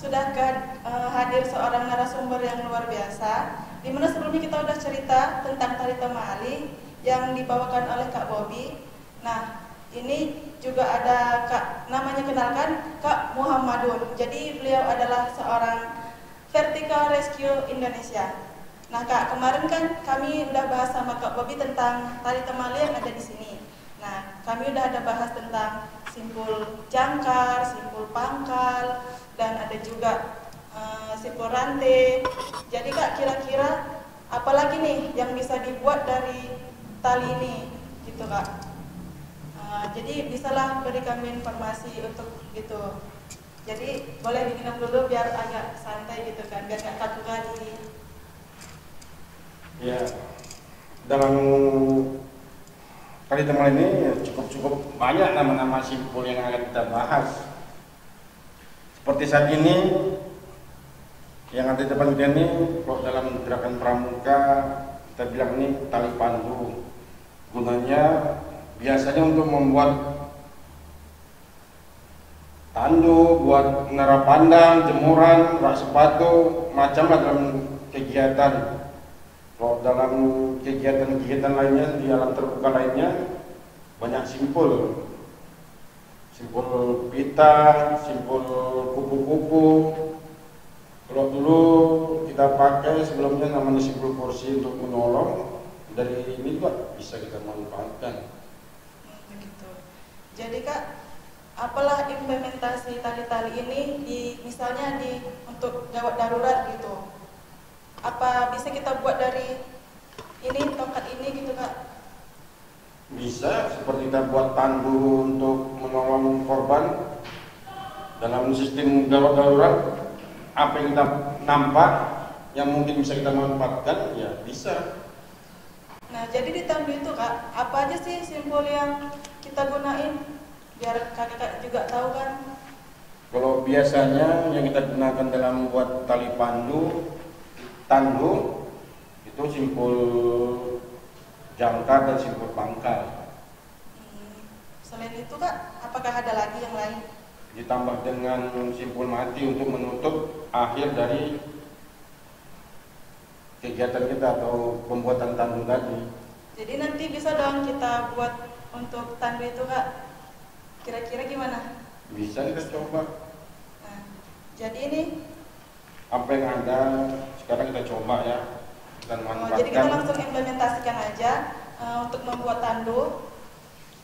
sudah hadir seorang narasumber yang luar biasa. Dimana sebelumnya kita udah cerita tentang tari temali yang dibawakan oleh Kak Bobby. Nah, ini juga ada Kak, namanya kenalkan Kak Muhammadun. Jadi beliau adalah seorang Vertical Rescue Indonesia. Nah Kak, kemarin kan kami udah bahas sama Kak Bobby tentang tari temali yang ada di sini. Nah, kami udah ada bahas tentang simpul jangkar, simpul pangkal, dan ada juga simpul rantai. Jadi Kak, kira-kira apalagi nih yang bisa dibuat dari tali ini, gitu Kak? Jadi bisalah beri kami informasi untuk gitu. Jadi boleh diminum dulu biar agak santai gitu kan, biar nggak kaku kali. Ya, dalam kali teman ini cukup banyak nama-nama simpul yang akan kita bahas. Seperti saat ini yang ada di depan kita ini, kalau dalam gerakan pramuka kita bilang ini tali pandu. Gunanya biasanya untuk membuat tandu, buat menara pandang, jemuran, rak sepatu, macamlah dalam kegiatan. Kalau dalam kegiatan lainnya di alam terbuka lainnya banyak simpul pita, simpul kupu-kupu. Kalau dulu kita pakai sebelumnya namanya simpul kursi untuk menolong, dari ini juga bisa kita manfaatkan. Begitu. Jadi Kak, apalah implementasi tali-tali ini misalnya untuk gawat darurat gitu? Apa bisa kita buat dari ini tongkat ini gitu Kak? Bisa, seperti kita buat tandu untuk menolong korban dalam sistem gawat darurat. Apa yang kita nampak yang mungkin bisa kita manfaatkan, ya bisa. Nah, jadi di tandu itu Kak, apa aja sih simpul yang kita gunain? Biar kakak juga tahu kan. Kalau biasanya yang kita gunakan dalam buat tali tandu itu simpul jangkar dan simpul pangkal. Selain itu Kak, apakah ada lagi yang lain? Ditambah dengan simpul mati untuk menutup akhir dari kegiatan kita atau pembuatan tandu tadi. Jadi nanti bisa dong kita buat untuk tandu itu Kak. Kira-kira gimana? Bisa kita coba. Nah, jadi ini Apa yang ada sekarang kita coba ya, dan manfaatkan. jadi kita langsung implementasikan aja untuk membuat tandu.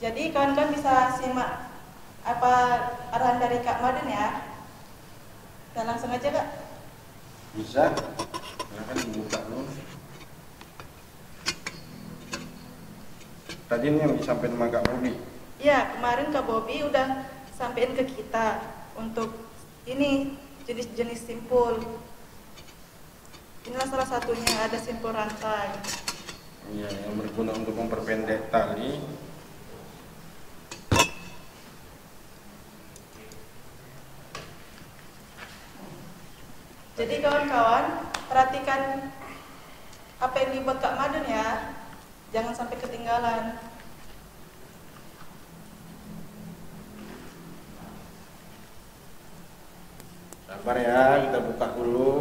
Jadi kawan-kawan bisa simak apa arahan dari Kak Madun ya. Dan langsung aja Kak. Bisa. Silakan dibuka dulu. Tadi ini yang disampaikan sama Kak Bobby. Iya, kemarin Kak Bobby udah sampein ke kita untuk ini jenis-jenis simpul. Inilah salah satunya, ada simpul rantai. Iya, yang berguna untuk memperpendek tali. Jadi kawan-kawan, perhatikan apa yang dibuat Kak Madun ya. Jangan sampai ketinggalan. Sabar ya, kita buka dulu.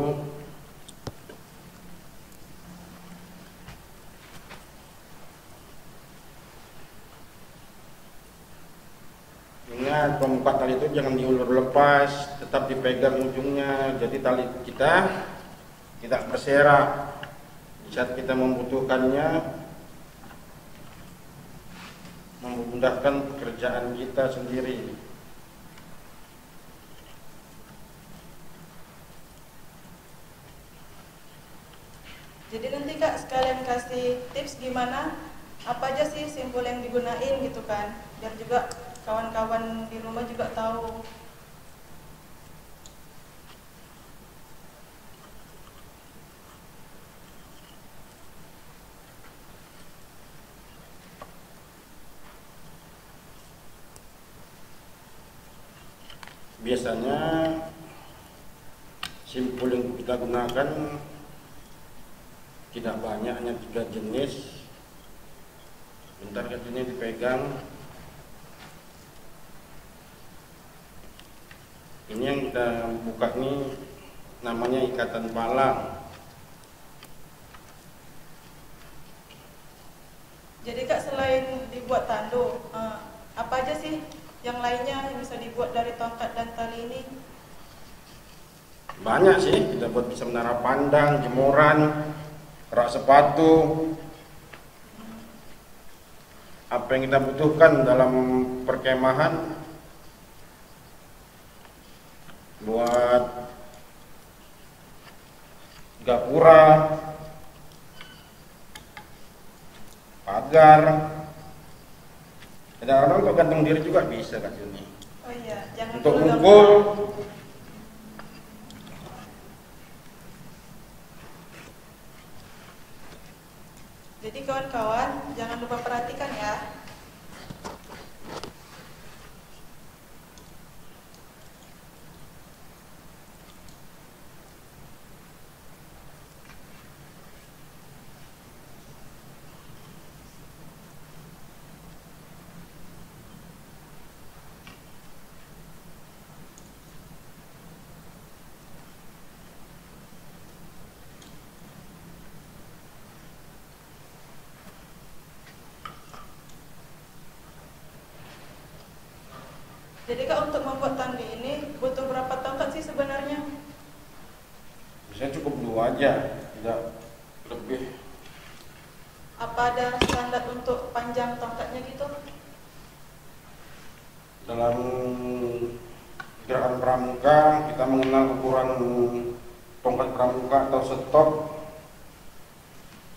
Ingat, pembuka tali itu jangan diulur lepas, tetap dipegang ujungnya. Jadi tali kita tidak berserak. Saat kita membutuhkannya, memudahkan pekerjaan kita sendiri. Jadi nanti Kak sekalian kasih tips gimana apa aja sih simpul yang digunain gitu kan, biar juga kawan-kawan di rumah juga tahu. Biasanya simpul yang kita gunakan tidak banyak, hanya 3 jenis. Bentar katanya dipegang. Ini yang kita buka ini namanya ikatan palang. Jadi Kak, selain dibuat tandu, apa aja sih yang lainnya yang bisa dibuat dari tongkat dan tali ini? Banyak sih, kita buat bisa menara pandang, jemuran, rak sepatu. Apa yang kita butuhkan dalam perkemahan buat gapura, pagar. Kadang-kadang untuk gantung diri juga bisa Kak Juni. Oh iya, jangan Untuk perlu mukul. Jadi kawan-kawan jangan lupa perhatikan ya. Jadi Kak, untuk membuat tandu ini butuh berapa tongkat sih sebenarnya? Biasanya cukup 2 aja, tidak lebih. Apa ada standar untuk panjang tongkatnya gitu? Dalam gerakan pramuka kita mengenal ukuran tongkat pramuka atau stok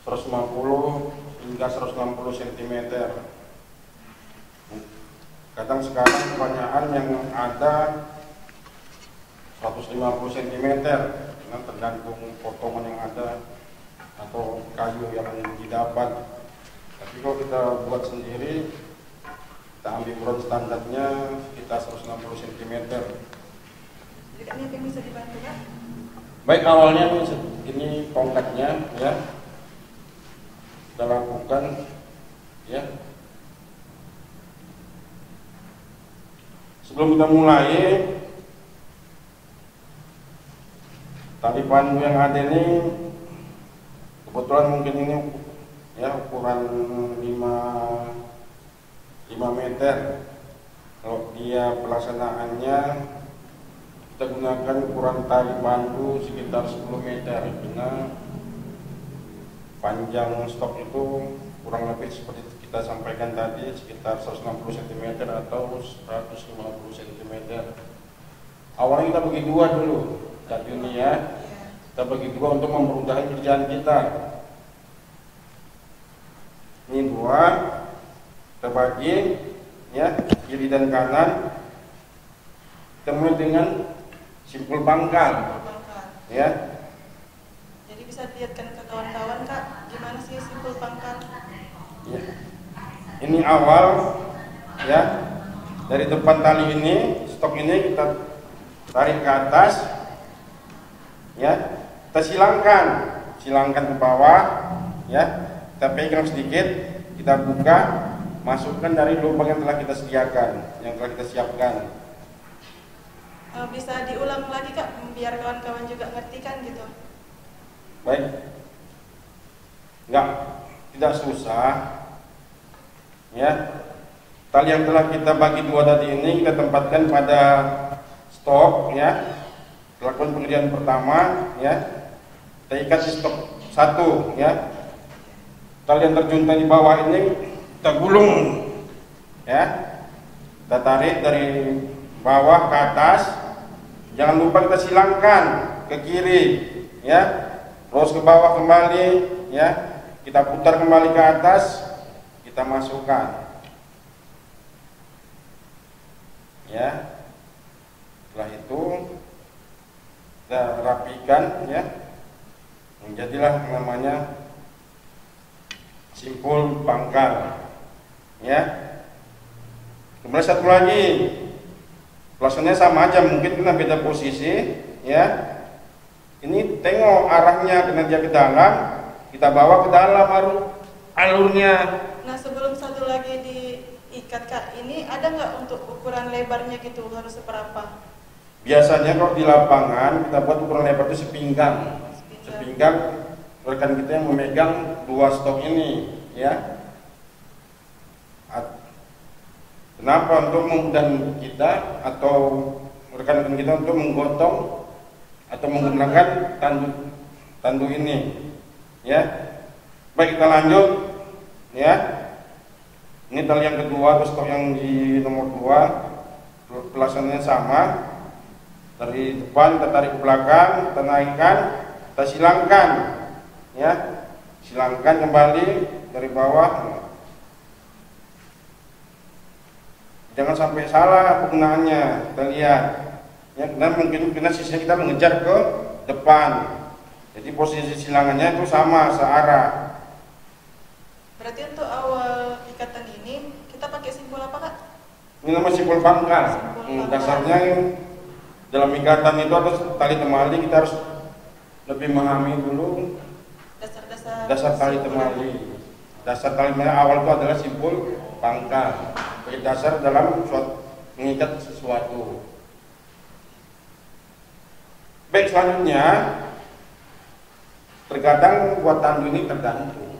150 hingga 160 cm. Kadang sekarang kebanyakan yang ada 150 cm, karena tergantung potongan yang ada atau kayu yang didapat. Tapi kalau kita buat sendiri, kita ambil ukuran standarnya sekitar 160 cm. Jadi Kak, ini yang bisa dibantu Kak? Baik, awalnya ini tongkatnya ya kita lakukan ya. Sebelum kita mulai, tali pandu yang ada ini kebetulan mungkin ini ya ukuran 5 meter. Kalau dia pelaksanaannya kita gunakan ukuran tali pandu sekitar 10 meter, karena panjang stok itu kurang lebih seperti kita sampaikan tadi sekitar 160 cm atau 150 cm. Awalnya kita bagi 2 dulu Kak Juni ya. Kita bagi 2 untuk mempermudah kerjaan kita. Ini 2 kita bagi ya, kiri dan kanan. Kita mulai dengan simpul pangkal ya. Jadi bisa dilihatkan ke kawan-kawan Kak, gimana sih simpul pangkal? Ya. Ini awal ya, dari depan tali ini, stok ini kita tarik ke atas ya, kita silangkan ke bawah ya, kita pegang sedikit, kita buka, masukkan dari lubang yang telah kita sediakan, yang telah kita siapkan. Bisa diulang lagi Kak, biar kawan-kawan juga ngerti kan gitu. Baik, tidak susah ya. Tali yang telah kita bagi 2 tadi ini kita tempatkan pada stok ya. Lakukan pengerjaan pertama ya, kita ikat di stok 1 ya. Tali yang terjuntai di bawah ini kita gulung ya, kita tarik dari bawah ke atas. Jangan lupa kita silangkan ke kiri ya, terus ke bawah kembali ya, kita putar kembali ke atas, kita masukkan ya. Setelah itu kita rapikan ya, menjadilah namanya simpul pangkal ya. Kemudian satu lagi, pelaksanaannya sama aja, mungkin kita beda posisi ya. Ini tengok arahnya, kena dia ke dalam, kita bawa ke dalam alurnya. Nah, sebelum satu lagi diikat Kak, ini ada nggak untuk ukuran lebarnya gitu, harus seberapa? Biasanya kalau di lapangan kita buat ukuran lebar itu sepinggang. Sepinggang, rekan kita yang memegang dua stok ini, ya. Kenapa? Untuk memudahkan kita atau rekan-rekan kita untuk menggotong atau menggunakan tandu ini, ya. Baik, kita lanjut, ya. Ini tali yang kedua atau stok yang di nomor 2, pelaksanaannya sama. Dari depan kita tarik ke belakang, kita naikkan, kita silangkan, ya. Silangkan kembali dari bawah. Jangan sampai salah penggunaannya, kita lihat, ya. Dan mungkin sisinya kita mengejar ke depan. Jadi posisi silangannya itu sama, searah. Berarti untuk awal ikatan ini kita pakai simpul apa, Kak? Ini namanya simpul pangkal. Dasarnya dalam ikatan itu atau tali temali kita harus lebih memahami dulu dasar tali temali. Dasar tali temali awal itu adalah simpul pangkal. Sebagai dasar dalam mengikat sesuatu. Baik, selanjutnya terkadang buat tandu ini tergantung.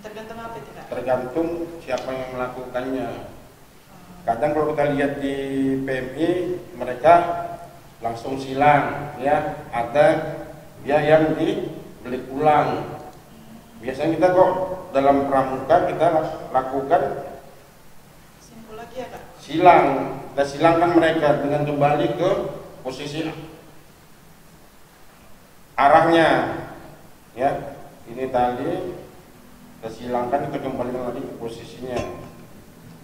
Tergantung apa itu, Kak? Tergantung siapa yang melakukannya. Kadang kalau kita lihat di PMI mereka langsung silang, ya. Ada dia yang dibeli pulang. Biasanya kita kok dalam pramuka kita lakukan simpul lagi ya, Kak? Silang. Kita silangkan mereka dengan kembali ke posisi arahnya, ya. Ini tali kita silangkan, kita kembali lagi ke posisinya.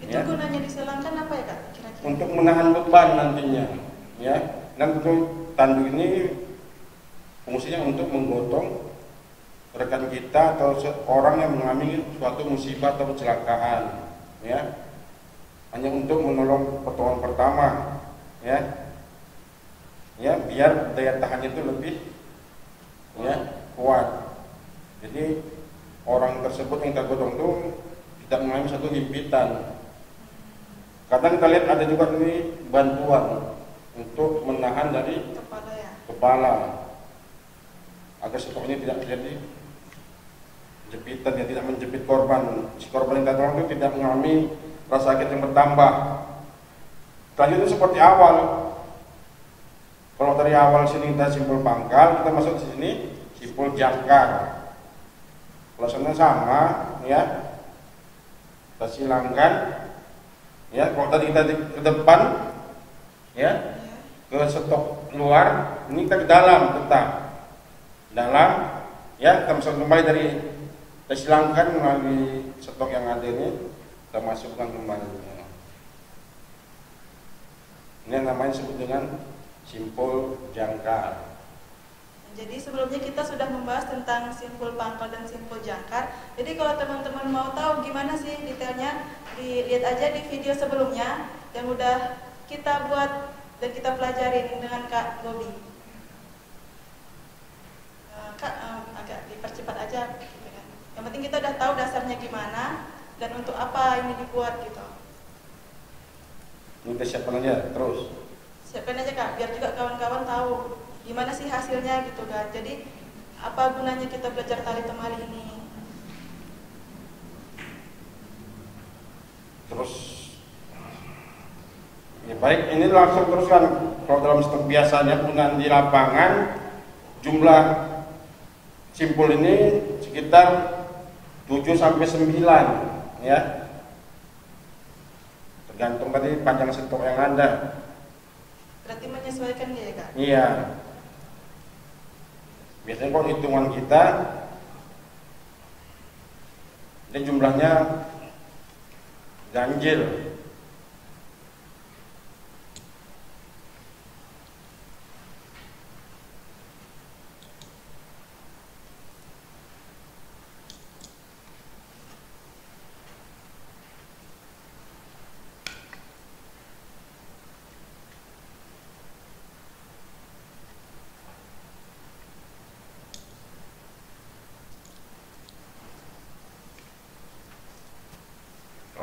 Itu ya. Gunanya disilangkan apa ya, Kak? Kira-kira? Untuk menahan beban nantinya, ya. Dan untuk tandu ini fungsinya untuk menggotong rekan kita atau orang yang mengalami suatu musibah atau kecelakaan, ya. Hanya untuk menolong pertolongan pertama, ya. Ya, biar daya tahannya itu lebih, ya, kuat. Jadi orang tersebut yang kita gotong itu tidak mengalami satu himpitan. Kadang kita lihat ada juga ini bantuan untuk menahan dari kepala agar stok ini tidak terjadi jepitan, yang tidak menjepit korban. Si korban yang kita tolong itu tidak mengalami rasa sakit yang bertambah. Selanjutnya seperti awal. Kalau dari awal sini kita simpul pangkal, kita masuk di sini simpul jangkar. Pelaksanaannya sama, ya. Kita silangkan, ya. Kalau tadi kita ke depan, ya, ke stok luar, ini kita ke dalam tetap dalam, ya. Kita masuk kembali dari kita silangkan melalui stok yang ada ini, kita masukkan kembali. Ini yang namanya disebut dengan simpul jangkar. Jadi sebelumnya kita sudah membahas tentang simpul pangkal dan simpul jangkar. Jadi kalau teman-teman mau tahu gimana sih detailnya, dilihat aja di video sebelumnya yang udah kita buat dan kita pelajarin dengan Kak Bobi. Kak, agak dipercepat aja. Yang penting kita udah tahu dasarnya gimana dan untuk apa ini dibuat gitu. Ini kita siapkan aja terus. Siapkan aja, Kak, biar juga kawan-kawan tahu gimana sih hasilnya gitu kan. Jadi apa gunanya kita belajar tali temali ini? Terus ya baik, ini langsung teruskan. Kalau dalam stok biasanya penggunaan di lapangan jumlah simpul ini sekitar 7 sampai 9, ya. Tergantung tadi panjang stok yang ada. Berarti menyesuaikan dia, Kak? Iya. Biasanya kalau hitungan kita ini jumlahnya ganjil.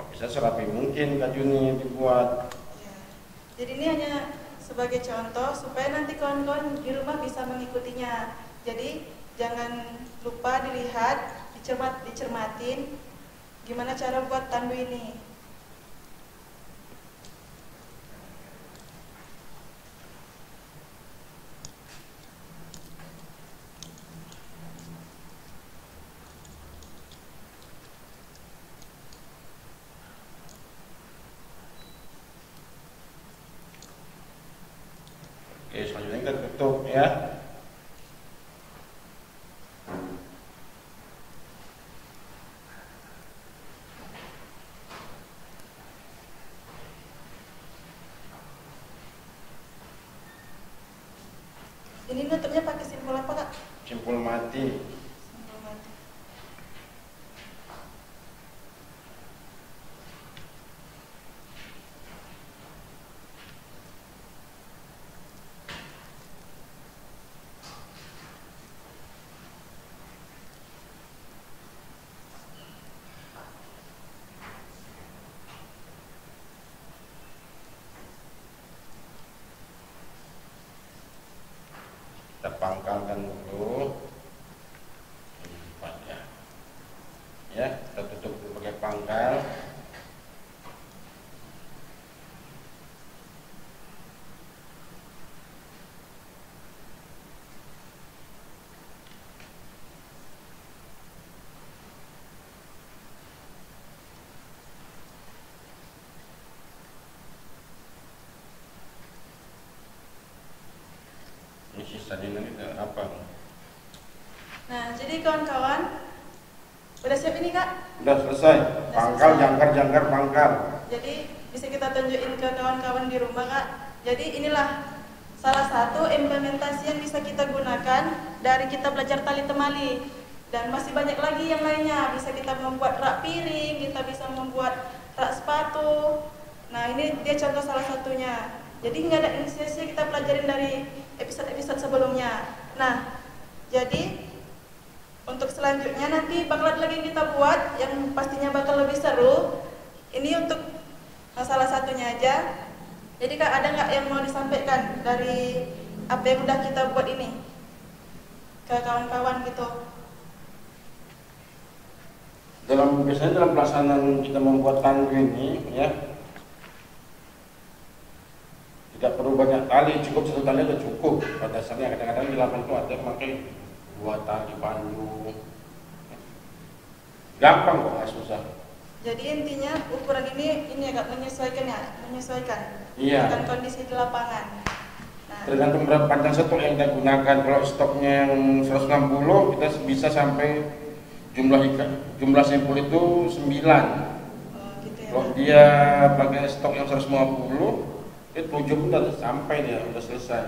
Bisa serapi mungkin Kak Juni dibuat. Ya. Jadi ini hanya sebagai contoh supaya nanti kawan-kawan di rumah bisa mengikutinya. Jadi jangan lupa dilihat, dicermatin gimana cara buat tandu ini. Oke, selanjutnya kita tutup ya. Ini nutupnya pakai simpul apa, Kak? Simpul mati. Simpul mati. Kita pangkalkan dulu. Ya, kita tutup dulu pakai pangkal. Ini sisa ini apa? Nah, jadi kawan-kawan, udah siap ini, Kak? Udah selesai. Pangkal, jangkar, pangkal. Jadi bisa kita tunjukin ke kawan-kawan di rumah, Kak. Jadi inilah salah satu implementasi yang bisa kita gunakan dari kita belajar tali temali. Dan masih banyak lagi yang lainnya. Bisa kita membuat rak piring, kita bisa membuat rak sepatu. Nah, ini dia contoh salah satunya. Jadi nggak ada inisiasi kita pelajarin dari episode-episode sebelumnya. Nah, jadi untuk selanjutnya nanti bakal ada lagi yang kita buat yang pastinya bakal lebih seru. Ini untuk salah satunya aja. Jadi Kak, ada nggak yang mau disampaikan dari apa yang udah kita buat ini ke kawan-kawan gitu? Biasanya dalam pelaksanaan kita membuat tandu ini ya, tidak perlu banyak tali, cukup satu tali sudah cukup. Pada dasarnya kadang-kadang di lapangan itu ada pakai 2 tali pandu. Gampang kok, nggak susah. Jadi intinya ukuran ini agak menyesuaikan ya, menyesuaikan Iya. dengan kondisi di lapangan. Nah, Tergantung berapa panjang stok yang kita gunakan. Kalau stoknya yang 160, kita bisa sampai jumlah simpul itu 9. gitu ya. Kalau dia pakai stok yang 150, itu 7 pun udah sampai, dia udah selesai.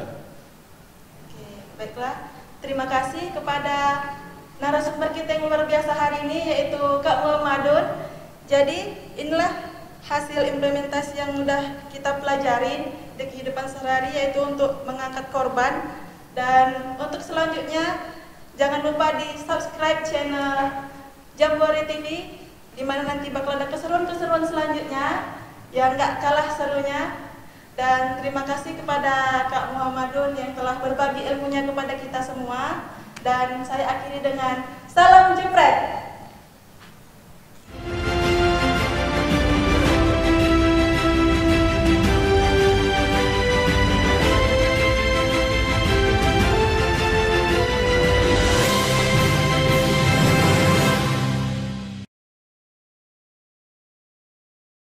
Oke, baiklah. Terima kasih kepada narasumber kita yang luar biasa hari ini, yaitu Kak Muhammadun. Jadi inilah hasil implementasi yang udah kita pelajarin di kehidupan sehari-hari, yaitu untuk mengangkat korban. Dan untuk selanjutnya jangan lupa di subscribe channel Jambore TV, di mana nanti bakal ada keseruan-keseruan selanjutnya yang gak kalah serunya. Dan terima kasih kepada Kak Muhammadun yang telah berbagi ilmunya kepada kita semua. Dan saya akhiri dengan salam jepret.